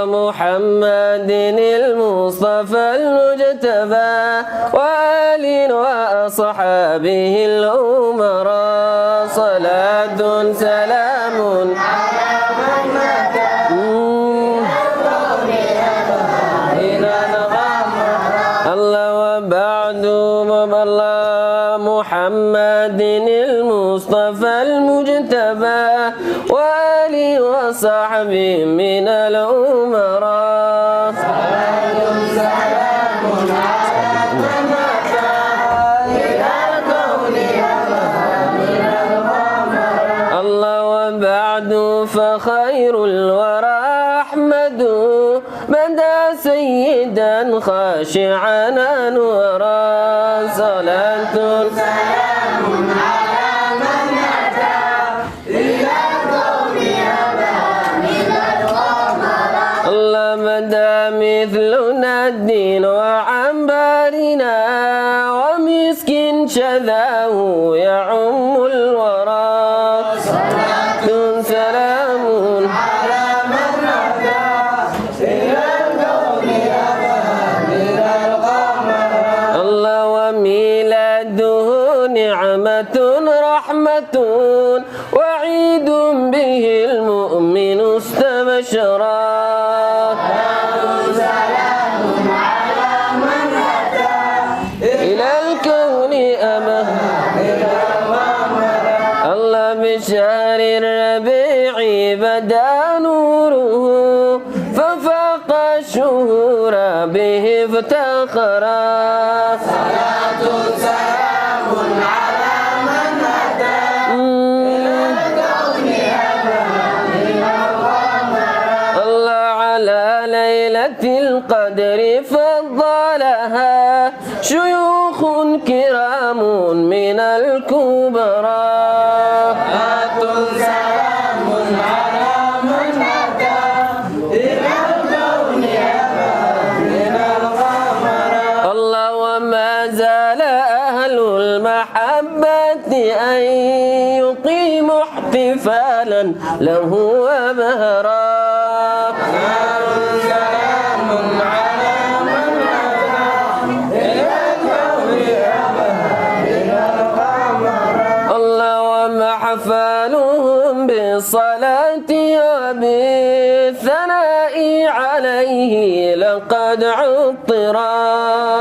محمد المصطفى المجتبى وآل وأصحابه الأمراء صلاة سلام على من مدى الله وبعد محمد المصطفى المجتبى وآل وصحبه من الأمراء سلام على من أتى إلى الكون من الغمراء الله وبعد فخير الورى أحمد بدا سيدا خاشعا أنورا صلاة سلام على من أتى إلى الكون من الغمراء الله بدا مثلنا الدين وعنبرنا ومسك شذاه يعم الورى صلاة سلام على من أتى إلى الكون من الغمراء الله وميلاده نعمة رحمة وعيد به المؤمن استبشرا سلام على من أتى إلى الكون الله بشهر الربيع بدا نوره ففاق الشهور به افتخرا صلاة سلام على من أتى إلى الكون من الغمراء الله على ليلة القدر فضلها شيوخ كرام من الكبراء سلام على من أتى إلى الكون من الغمراء الله وما زال أهل المحبة أن يقيموا احتفالا له وبهرا سلام على من أتى إلى الكون من الغمراء الله ومحفلهم بالصلاة وبالثناء عليه لقد عطرا